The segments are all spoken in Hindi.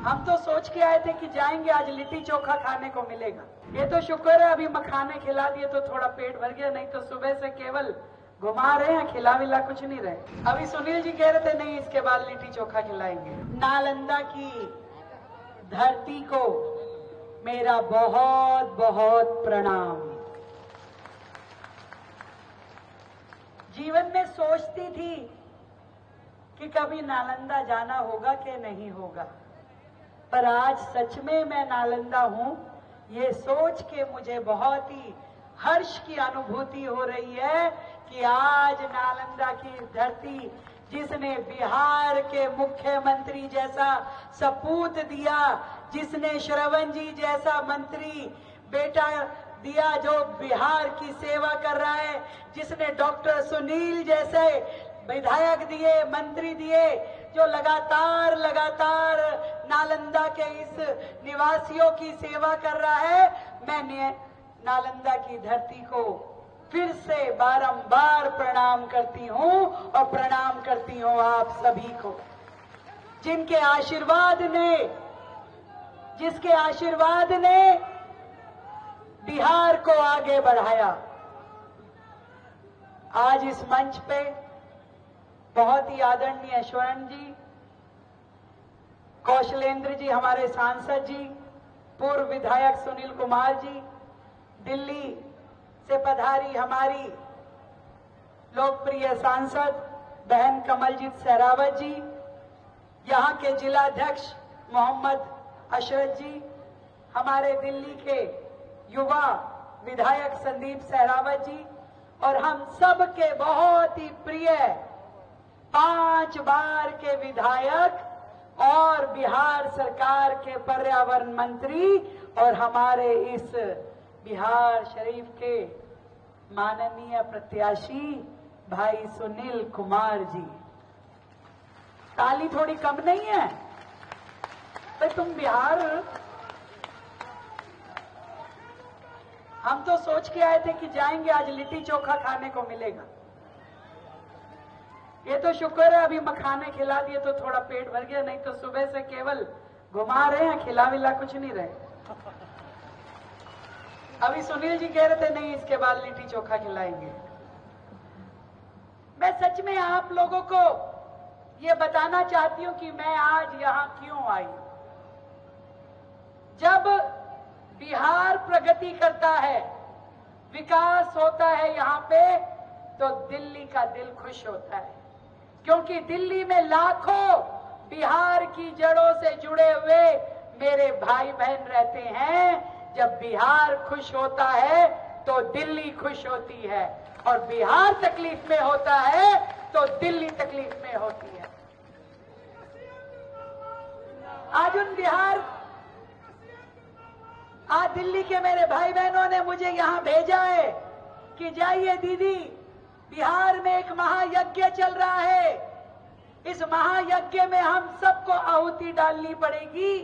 हम तो सोच के आए थे कि जाएंगे आज लिट्टी चोखा खाने को मिलेगा। ये तो शुक्र है अभी मखाने खिला दिए तो थोड़ा पेट भर गया, नहीं तो सुबह से केवल घुमा रहे हैं, खिला विला कुछ नहीं रहे। अभी सुनील जी कह रहे थे नहीं इसके बाद लिट्टी चोखा खिलाएंगे। नालंदा की धरती को मेरा बहुत बहुत प्रणाम। जीवन में सोचती थी कि कभी नालंदा जाना होगा कि नहीं होगा, पर आज सच में मैं नालंदा हूं, ये सोच के मुझे बहुत ही हर्ष की अनुभूति हो रही है कि आज नालंदा की धरती जिसने बिहार के मुख्यमंत्री जैसा सपूत दिया, जिसने श्रवण जी जैसा मंत्री बेटा दिया जो बिहार की सेवा कर रहा है, जिसने डॉक्टर सुनील जैसे विधायक दिए, मंत्री दिए, जो लगातार नालंदा के इस निवासियों की सेवा कर रहा है, मैं नालंदा की धरती को फिर से बारंबार प्रणाम करती हूं और प्रणाम करती हूं आप सभी को, जिनके आशीर्वाद ने, जिसके आशीर्वाद ने बिहार को आगे बढ़ाया। आज इस मंच पे बहुत ही आदरणीय स्वर्ण जी, कौशलेंद्र जी हमारे सांसद जी, पूर्व विधायक सुनील कुमार जी, दिल्ली से पधारी हमारी लोकप्रिय सांसद बहन कमलजीत सहरावत जी, यहाँ के जिलाध्यक्ष मोहम्मद अशरफ जी, हमारे दिल्ली के युवा विधायक संदीप सहरावत जी, और हम सब के बहुत ही प्रिय 5 बार के विधायक और बिहार सरकार के पर्यावरण मंत्री और हमारे इस बिहार शरीफ के माननीय प्रत्याशी भाई सुनील कुमार जी। ताली थोड़ी कम नहीं है भाई? तुम बिहार, हम तो सोच के आए थे कि जाएंगे आज लिट्टी चोखा खाने को मिलेगा। ये तो शुक्र है अभी मखाने खिला दिए तो थोड़ा पेट भर गया, नहीं तो सुबह से केवल घुमा रहे हैं, खिला विला कुछ नहीं रहे। अभी सुनील जी कह रहे थे नहीं इसके बाद लिट्टी चोखा खिलाएंगे। मैं सच में आप लोगों को ये बताना चाहती हूं कि मैं आज यहां क्यों आई। जब बिहार प्रगति करता है, विकास होता है यहाँ पे, तो दिल्ली का दिल खुश होता है, क्योंकि दिल्ली में लाखों बिहार की जड़ों से जुड़े हुए मेरे भाई बहन रहते हैं। जब बिहार खुश होता है तो दिल्ली खुश होती है, और बिहार तकलीफ में होता है तो दिल्ली तकलीफ में होती है। आज दिल्ली के मेरे भाई बहनों ने मुझे यहां भेजा है कि जाइए दीदी, बिहार में एक महायज्ञ चल रहा है, इस महायज्ञ में हम सबको आहुति डालनी पड़ेगी,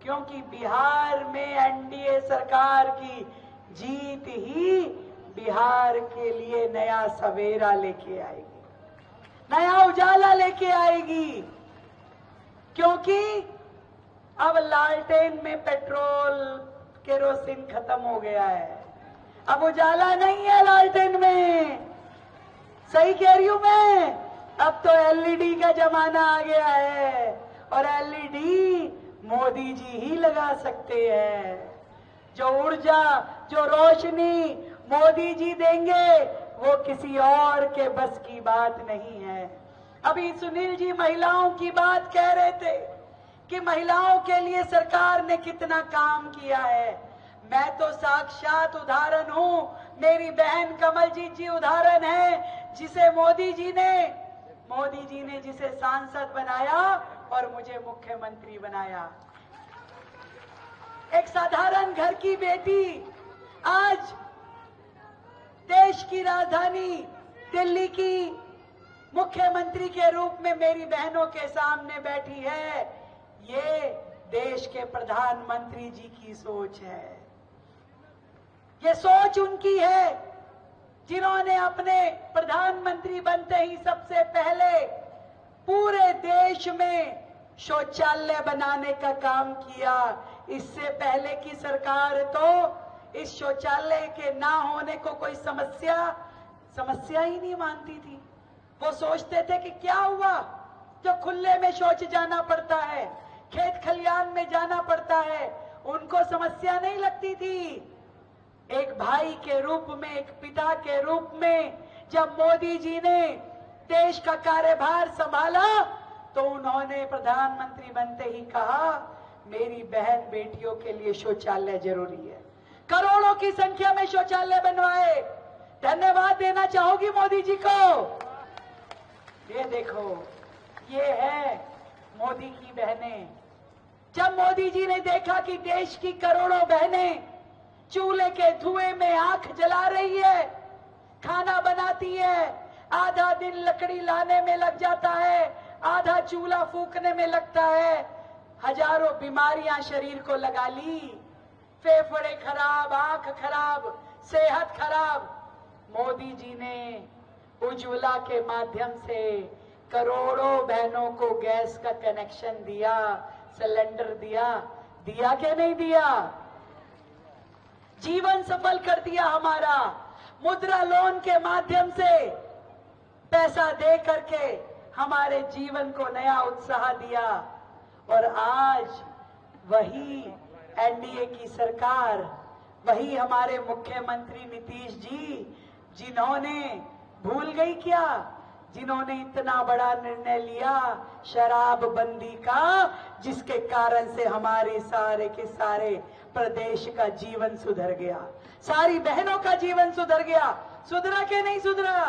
क्योंकि बिहार में एनडीए सरकार की जीत ही बिहार के लिए नया सवेरा लेके आएगी, नया उजाला लेके आएगी। क्योंकि अब लालटेन में पेट्रोल केरोसिन खत्म हो गया है, अब उजाला नहीं है लालटेन में। सही कह रही हूं मैं? अब तो एलईडी का जमाना आ गया है, और एलईडी मोदी जी ही लगा सकते हैं। जो ऊर्जा, जो रोशनी मोदी जी देंगे वो किसी और के बस की बात नहीं है। अभी सुनील जी महिलाओं की बात कह रहे थे कि महिलाओं के लिए सरकार ने कितना काम किया है। मैं तो साक्षात उदाहरण हूं, मेरी बहन कमलजीत जी उदाहरण है, जिसे मोदी जी ने जिसे सांसद बनाया और मुझे मुख्यमंत्री बनाया। एक साधारण घर की बेटी आज देश की राजधानी दिल्ली की मुख्यमंत्री के रूप में मेरी बहनों के सामने बैठी है। ये देश के प्रधानमंत्री जी की सोच है। ये सोच उनकी है जिन्होंने अपने प्रधानमंत्री बनते ही सबसे पहले पूरे देश में शौचालय बनाने का काम किया। इससे पहले की सरकार तो इस शौचालय के ना होने को कोई समस्या ही नहीं मानती थी। वो सोचते थे कि क्या हुआ जो खुले में शौच जाना पड़ता है, खेत खलियान में जाना पड़ता है, उनको समस्या नहीं लगती थी। एक भाई के रूप में, एक पिता के रूप में जब मोदी जी ने देश का कार्यभार संभाला तो उन्होंने प्रधानमंत्री बनते ही कहा मेरी बहन बेटियों के लिए शौचालय जरूरी है। करोड़ों की संख्या में शौचालय बनवाए। धन्यवाद देना चाहूंगी मोदी जी को। ये देखो, ये है मोदी की बहनें। जब मोदी जी ने देखा कि देश की करोड़ों बहनें चूल्हे के धुएं में आंख जला रही है, खाना बनाती है, आधा दिन लकड़ी लाने में लग जाता है, आधा चूल्हा फूकने में लगता है, हजारों बीमारियां शरीर को लगा ली, फेफड़े खराब, आंख खराब, सेहत खराब। मोदी जी ने उज्ज्वला के माध्यम से करोड़ों बहनों को गैस का कनेक्शन दिया, सिलेंडर दिया कि नहीं दिया? जीवन सफल कर दिया हमारा। मुद्रा लोन के माध्यम से पैसा दे करके हमारे जीवन को नया उत्साह दिया। और आज वही एनडीए की सरकार, वही हमारे मुख्यमंत्री नीतीश जी, जिन्होंने भूल गई क्या, जिन्होंने इतना बड़ा निर्णय लिया शराबबंदी का, जिसके कारण से हमारे सारे के सारे प्रदेश का जीवन सुधर गया, सारी बहनों का जीवन सुधर गया। सुधरा के नहीं सुधरा?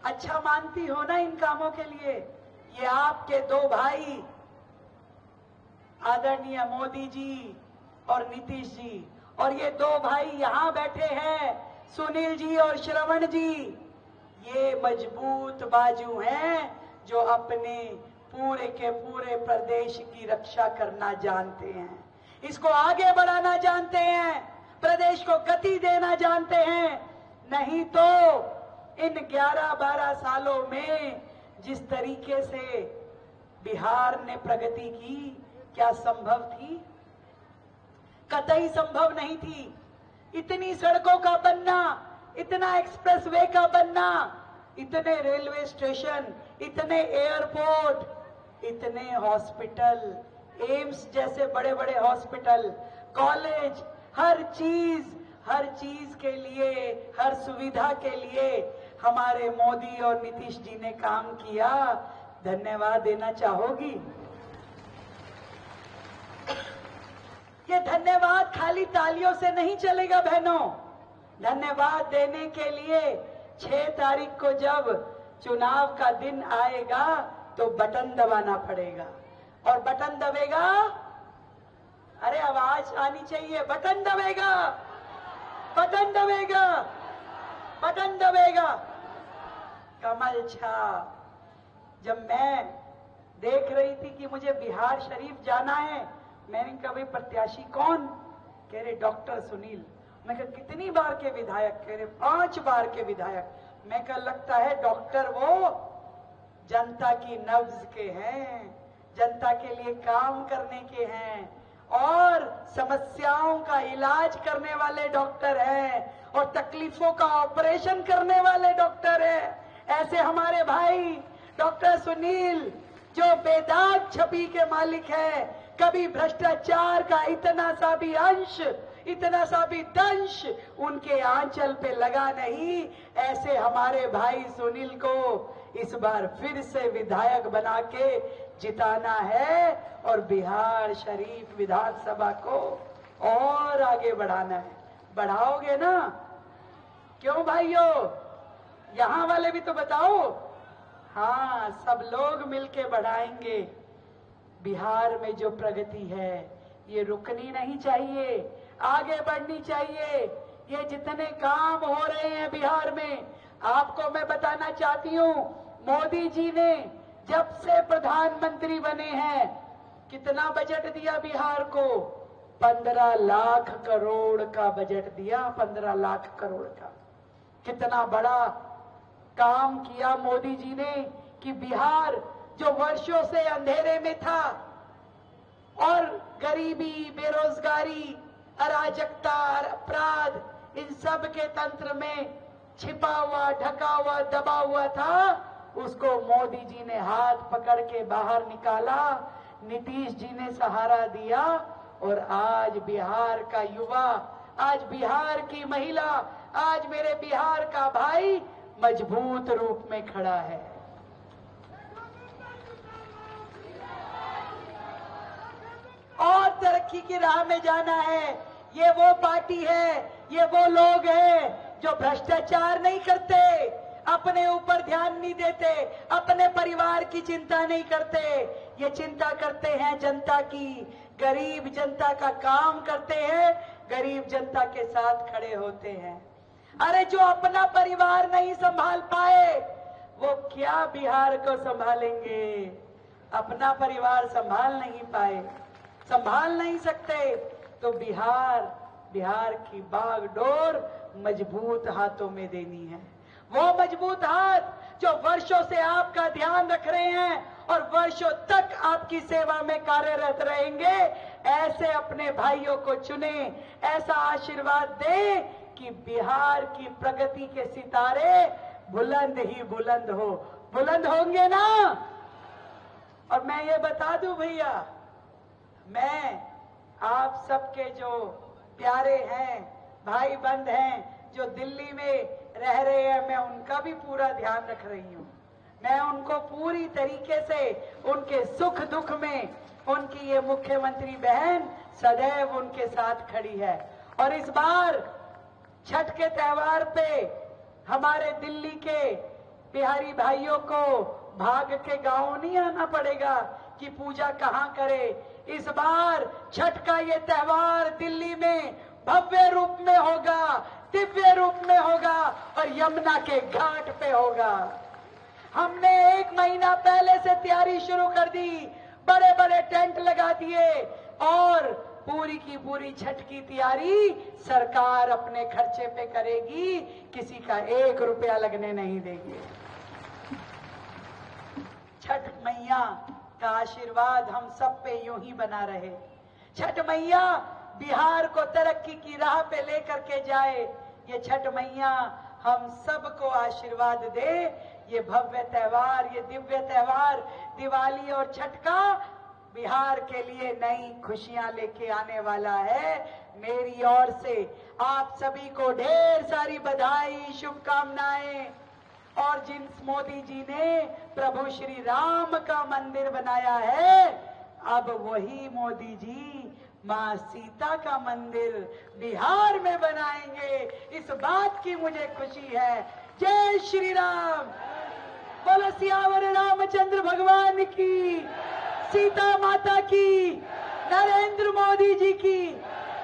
अच्छा मानती हो ना इन कामों के लिए? ये आपके दो भाई आदरणीय मोदी जी और नीतीश जी, और ये दो भाई यहां बैठे हैं, सुनील जी और श्रवण जी, ये मजबूत बाजू हैं जो अपने पूरे के पूरे प्रदेश की रक्षा करना जानते हैं, इसको आगे बढ़ाना जानते हैं, प्रदेश को गति देना जानते हैं। नहीं तो इन 11-12 सालों में जिस तरीके से बिहार ने प्रगति की, क्या संभव थी? कतई संभव नहीं थी। इतनी सड़कों का बनना, इतना एक्सप्रेसवे का बनना, इतने रेलवे स्टेशन, इतने एयरपोर्ट, इतने हॉस्पिटल, एम्स जैसे बड़े बड़े हॉस्पिटल, कॉलेज, हर चीज के लिए, हर सुविधा के लिए हमारे मोदी और नीतीश जी ने काम किया। धन्यवाद देना चाहोगी? ये धन्यवाद खाली तालियों से नहीं चलेगा बहनों। धन्यवाद देने के लिए 6 तारीख को जब चुनाव का दिन आएगा तो बटन दबाना पड़ेगा। और बटन दबेगा, अरे आवाज आनी चाहिए, बटन दबेगा, बटन दबेगा, बटन दबेगा। कमल छाप। जब मैं देख रही थी कि मुझे बिहार शरीफ जाना है, मैंने कहा प्रत्याशी कौन? कह रहे डॉक्टर सुनील। मैं कहा कितनी बार के विधायक? कह रहे 5 बार के विधायक। मैं कहा लगता है डॉक्टर वो जनता की नब्ज के हैं, जनता के लिए काम करने के हैं और समस्याओं का इलाज करने वाले डॉक्टर हैं और तकलीफों का ऑपरेशन करने वाले डॉक्टर हैं। ऐसे हमारे भाई डॉक्टर सुनील जो बेदाग छवि के मालिक है, कभी भ्रष्टाचार का इतना सा भी अंश, इतना सा भी दंश उनके आंचल पे लगा नहीं। ऐसे हमारे भाई सुनील को इस बार फिर से विधायक बना के जिताना है और बिहार शरीफ विधानसभा को और आगे बढ़ाना है। बढ़ाओगे ना? क्यों भाइयों? यहां वाले भी तो बताओ। हाँ, सब लोग मिलके बढ़ाएंगे। बिहार में जो प्रगति है ये रुकनी नहीं चाहिए, आगे बढ़नी चाहिए। ये जितने काम हो रहे हैं बिहार में, आपको मैं बताना चाहती हूँ, मोदी जी ने जब से प्रधानमंत्री बने हैं कितना बजट दिया बिहार को? 15 लाख करोड़ का बजट दिया, 15 लाख करोड़ का। कितना बड़ा काम किया मोदी जी ने कि बिहार जो वर्षों से अंधेरे में था और गरीबी, बेरोजगारी, अराजकता, अपराध, इन सब के तंत्र में छिपा हुआ, ढका हुआ, दबा हुआ था, उसको मोदी जी ने हाथ पकड़ के बाहर निकाला, नीतीश जी ने सहारा दिया और आज बिहार का युवा, आज बिहार की महिला, आज मेरे बिहार का भाई मजबूत रूप में खड़ा है। और तरक्की की राह में जाना है। ये वो पार्टी है, ये वो लोग हैं जो भ्रष्टाचार नहीं करते, अपने ऊपर ध्यान नहीं देते, अपने परिवार की चिंता नहीं करते, ये चिंता करते हैं जनता की, गरीब जनता का काम करते हैं, गरीब जनता के साथ खड़े होते हैं। अरे जो अपना परिवार नहीं संभाल पाए वो क्या बिहार को संभालेंगे? अपना परिवार संभाल नहीं पाए, संभाल नहीं सकते, तो बिहार की बागडोर मजबूत हाथों में देनी है। वो मजबूत हाथ जो वर्षों से आपका ध्यान रख रहे हैं और वर्षों तक आपकी सेवा में कार्यरत रहेंगे, ऐसे अपने भाइयों को चुने, ऐसा आशीर्वाद दे कि बिहार की प्रगति के सितारे बुलंद ही बुलंद हो। बुलंद होंगे ना? और मैं ये बता दूं भैया, मैं आप सबके जो प्यारे हैं, भाई बंद हैं, जो दिल्ली में रह रहे हैं, मैं उनका भी पूरा ध्यान रख रही हूं। मैं उनको पूरी तरीके से उनके सुख दुख में, उनकी ये मुख्यमंत्री बहन सदैव उनके साथ खड़ी है। और इस बार छठ के त्योहार पे हमारे दिल्ली के बिहारी भाइयों को भाग के गांव नहीं आना पड़ेगा कि पूजा कहां करे। इस बार छठ का ये त्योहार दिल्ली में भव्य रूप में होगा, दिव्य रूप में होगा और यमुना के घाट पे होगा। हमने 1 महीना पहले से तैयारी शुरू कर दी, बड़े बड़े टेंट लगा दिए और पूरी की पूरी छठ की तैयारी सरकार अपने खर्चे पे करेगी, किसी का 1 रुपया लगने नहीं देगी। छठ मैया का आशीर्वाद हम सब पे यूं ही बना रहे। छठ मैया बिहार को तरक्की की राह पे लेकर के जाए। ये छठ मैया हम सबको आशीर्वाद दे। ये भव्य त्योहार, ये दिव्य त्योहार दिवाली और छठ का बिहार के लिए नई खुशियां लेके आने वाला है। मेरी ओर से आप सभी को ढेर सारी बधाई, शुभकामनाएं। और जिन मोदी जी ने प्रभु श्री राम का मंदिर बनाया है, अब वही मोदी जी मां सीता का मंदिर बिहार में बनाएंगे। इस बात की मुझे खुशी है। जय श्री राम। बोलो सियावर रामचंद्र भगवान की, सीता माता की, नरेंद्र मोदी जी की,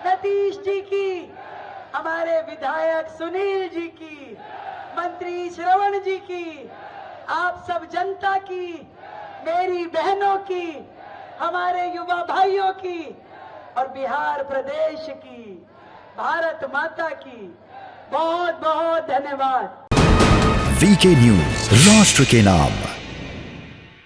नीतीश जी की, हमारे विधायक सुनील जी की, मंत्री श्रवण जी की, आप सब जनता की, मेरी बहनों की, हमारे युवा भाइयों की और बिहार प्रदेश की, भारत माता की बहुत बहुत धन्यवाद। वीके न्यूज, राष्ट्र के नाम।